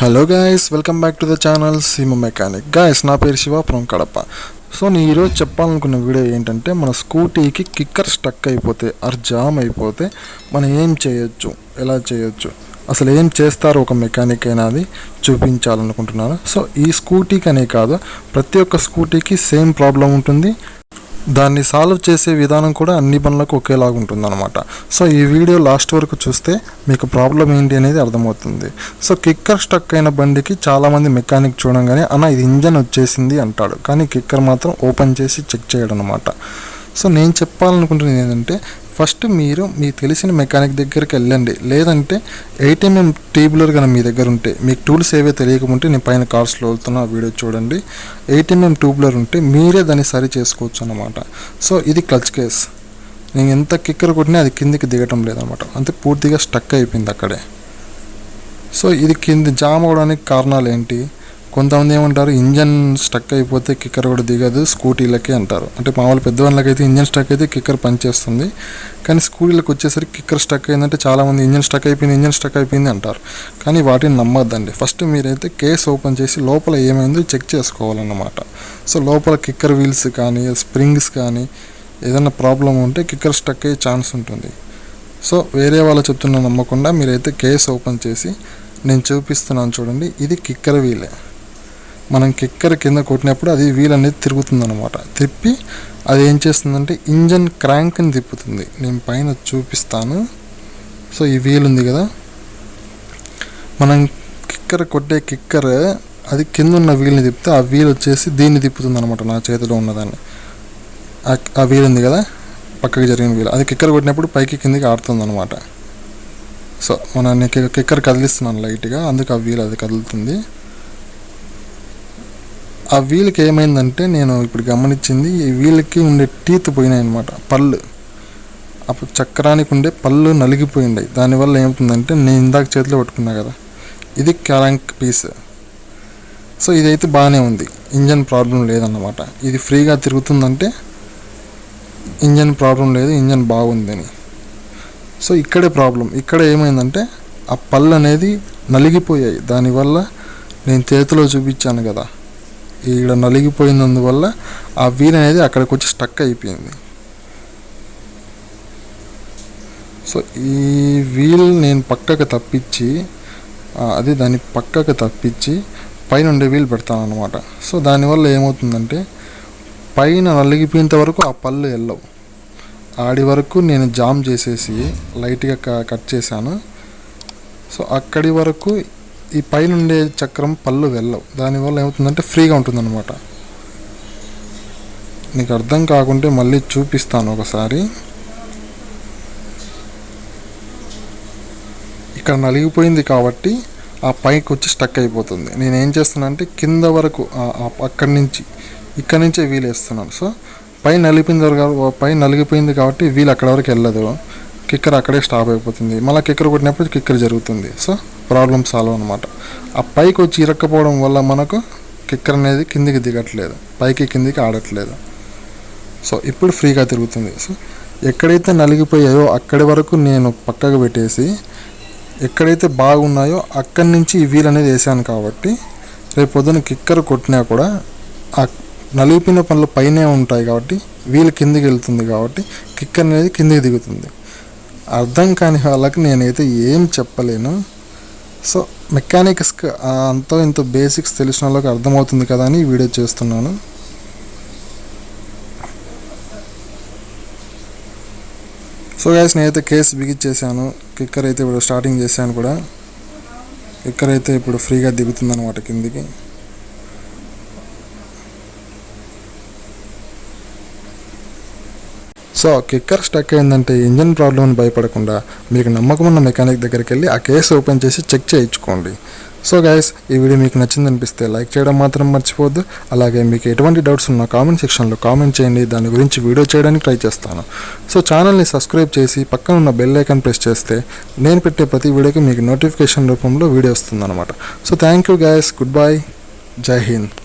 Hello guys, welcome back to the channel సీమ mechanic. Guys, నా పేరు శివ ఫ్రమ్ కడప. సో నేను ఈరోజు చెప్పాలనుకున్న వీడియో ఏంటంటే, మన స్కూటీకి కిక్కర్ స్టక్ అయిపోతే జామ్ అయిపోతే మనం ఏం చేయొచ్చు, ఎలా చేయొచ్చు, అసలు ఏం చేస్తారు ఒక మెకానిక్ అయినా అది చూపించాలనుకుంటున్నాను. సో ఈ స్కూటీకి అనే కాదు, ప్రతి ఒక్క స్కూటీకి సేమ్ ప్రాబ్లం ఉంటుంది. దాన్ని సాల్వ్ చేసే విధానం కూడా అన్ని బండ్లకు ఒకేలాగా ఉంటుందన్నమాట. సో ఈ వీడియో లాస్ట్ వరకు చూస్తే మీకు ప్రాబ్లం ఏంటి అనేది అర్థమవుతుంది. సో కిక్కర్ స్టక్ అయిన బండికి చాలామంది మెకానిక్ చూడంగానే అన్న ఇది ఇంజన్ వచ్చేసింది అంటాడు, కానీ కిక్కర్ మాత్రం ఓపెన్ చేసి చెక్ చేయడం అనమాట. సో నేను చెప్పాలనుకుంటున్నది ఏంటంటే, ఫస్ట్ మీరు మీకు తెలిసిన మెకానిక్ దగ్గరికి వెళ్ళండి. లేదంటే 8mm ట్యూబులర్ కానీ మీ దగ్గర ఉంటే, మీకు టూల్స్ ఏవే తెలియకుంటే నేను పైన కార్స్లో వెళ్తున్న వీడియో చూడండి. 8mm ట్యూబులర్ ఉంటే మీరే దాన్ని సరి చేసుకోవచ్చు అన్నమాట. సో ఇది క్లచ్ కేస్. నేను ఎంత కిక్కర్ కొట్టినా అది కిందికి దిగటం లేదనమాట, అంతే పూర్తిగా స్టక్ అయిపోయింది అక్కడే. సో ఇది కింది జామ్ అవడానికి కారణాలు ఏంటి? కొంతమంది ఏమంటారు, ఇంజన్ స్టక్ అయిపోతే కిక్కర్ కూడా దిగదు స్కూటీలకి అంటారు. అంటే మామూలు పెద్దవాళ్ళకైతే ఇంజన్ స్టక్ అయితే కిక్కర్ పనిచేస్తుంది, కానీ స్కూటీలకు వచ్చేసరికి కిక్కర్ స్టక్ అయిందంటే చాలామంది ఇంజన్ స్టక్ అయిపోయింది అంటారు. కానీ వాటిని నమ్మద్దండి. ఫస్ట్ మీరైతే కేస్ ఓపెన్ చేసి లోపల ఏమైందో చెక్ చేసుకోవాలన్నమాట. సో లోపల కిక్కర్ వీల్స్ కానీ స్ప్రింగ్స్ కానీ ఏదైనా ప్రాబ్లం ఉంటే కిక్కర్ స్టక్ అయ్యే ఛాన్స్ ఉంటుంది. సో వేరే వాళ్ళు చెప్తున్నా నమ్మకుండా మీరైతే కేస్ ఓపెన్ చేసి, నేను చూపిస్తున్నాను చూడండి, ఇది కిక్కర్ వీలే. మనం కిక్కర్ కింద కొట్టినప్పుడు అది వీల్ అనేది తిరుగుతుంది అనమాట. తిప్పి అది ఏం చేస్తుందంటే ఇంజన్ క్రాంక్ని తిప్పుతుంది. నేను పైన చూపిస్తాను. సో ఈ వీల్ ఉంది కదా, మనం కిక్కర్ కొట్టే కిక్కర్ అది కింద ఉన్న వీల్ని తిప్పితే ఆ వీల్ వచ్చేసి దీన్ని తిప్పుతుంది అనమాట. నా చేతిలో ఉన్నదాన్ని ఆ వీల్ ఉంది కదా, పక్కకి జరిగిన వీల్, అది కిక్కర్ కొట్టినప్పుడు పైకి కిందికి ఆడుతుంది అనమాట. సో నేను కిక్కర్ కదిలిస్తున్నాను లైట్గా, అందుకు ఆ వీల్ అది కదులుతుంది. ఆ వీల్కి ఏమైందంటే, నేను ఇప్పుడు గమనించింది, ఈ వీల్కి ఉండే టీత్ పోయినాయి అనమాట, పళ్ళు. అప్పుడు చక్రానికి ఉండే పళ్ళు నలిగిపోయింది. దానివల్ల ఏమవుతుందంటే, నేను ఇందాక చేతిలో పట్టుకున్నా కదా, ఇది క్రాంక్ పీస్. సో ఇదైతే బాగానే ఉంది, ఇంజన్ ప్రాబ్లం లేదన్నమాట. ఇది ఫ్రీగా తిరుగుతుందంటే ఇంజన్ ప్రాబ్లం లేదు, ఇంజన్ బాగుందని. సో ఇక్కడే ప్రాబ్లం. ఇక్కడ ఏమైందంటే ఆ పళ్ళు అనేది నలిగిపోయాయి. దానివల్ల నేను చేతిలో చూపించాను కదా, ఇక్కడ నలిగిపోయినందువల్ల ఆ వీల్ అనేది అక్కడికి వచ్చి స్టక్ అయిపోయింది. సో ఈ వీల్ నేను పక్కకు తప్పించి, దాన్ని పక్కకు తప్పించి పైన ఉండే వీల్ పెడతాను అనమాట. సో దానివల్ల ఏమవుతుందంటే, పైన నలిగిపోయేంత వరకు ఆ పళ్ళు వెళ్ళవు. ఆడి వరకు నేను జామ్ చేసేసి లైట్గా కట్ చేశాను. సో అక్కడి వరకు ఈ పైన ఉండే చక్రం పళ్ళు వెళ్ళవు. దానివల్ల ఏమవుతుందంటే ఫ్రీగా ఉంటుందన్నమాట. నీకు అర్థం కాకుంటే మళ్ళీ చూపిస్తాను ఒకసారి. ఇక్కడ నలిగిపోయింది కాబట్టి ఆ పైకి వచ్చి స్టక్ అయిపోతుంది. నేను ఏం చేస్తున్నా అంటే, కింద వరకు ఇక్కడ నుంచే వీల్ వేస్తున్నాను. సో పైన నలిగిపోయింది కాబట్టి వీల్ అక్కడ వరకు వెళ్ళదు, కిక్కర్ అక్కడే స్టాప్ అయిపోతుంది. మళ్ళీ కిక్కర్ కొట్టినప్పుడు కిక్కర్ జరుగుతుంది. సో ప్రాబ్లం సాల్వ్ అనమాట. ఆ పైకి వచ్చి ఇరక్కపోవడం వల్ల మనకు కిక్కర్ అనేది కిందికి దిగట్లేదు, పైకి కిందికి ఆడట్లేదు. సో ఇప్పుడు ఫ్రీగా తిరుగుతుంది. సో ఎక్కడైతే నలిగిపోయాయో అక్కడి వరకు నేను పక్కకు పెట్టేసి, ఎక్కడైతే బాగున్నాయో అక్కడి నుంచి ఈ వీల్ అనేది వేసాను కాబట్టి, రేపు పొద్దున కిక్కర్ కొట్టినా కూడా ఆ నలిగిపోయిన పనులు పైనే ఉంటాయి కాబట్టి వీల్ కిందికి వెళ్తుంది, కాబట్టి కిక్కర్ అనేది కిందికి దిగుతుంది. అర్థం కాని వాళ్ళకి నేనైతే ఏం చెప్పలేను. సో మెకానిక్స్కి అంతో ఇంత బేసిక్స్ తెలిసిన వాళ్ళకి అర్థమవుతుంది కదా అని వీడియో చేస్తున్నాను. సో గైస్, నేనైతే కేసు బిగించేసాను. కిక్కర్ అయితే ఇప్పుడు స్టార్టింగ్ చేశాను కూడా. కిక్కర్ అయితే ఇప్పుడు ఫ్రీగా దిగుతుంది అనమాట కిందికి. సో కిక్కర్ స్టక్ అయిందంటే ఇంజన్ ప్రాబ్లం అని భయపడకుండా, మీకు నమ్మకం ఉన్న మెకానిక్ దగ్గరికి వెళ్ళి ఆ కేసు ఓపెన్ చేసి చెక్ చేయించుకోండి. సో గైస్, ఈ వీడియో మీకు నచ్చిందనిపిస్తే లైక్ చేయడం మాత్రం మర్చిపోవద్దు. అలాగే మీకు ఎటువంటి డౌట్స్ ఉన్నా కామెంట్ సెక్షన్లో కామెంట్ చేయండి, దాని గురించి వీడియో చేయడానికి ట్రై చేస్తాను. సో ఛానల్ని సబ్స్క్రైబ్ చేసి పక్కన ఉన్న బెల్ ఐకాన్ ప్రెస్ చేస్తే నేను పెట్టే ప్రతి వీడియోకి మీకు నోటిఫికేషన్ రూపంలో వీడియో వస్తుందన్నమాట. So thank you guys, good bye, జై హింద్.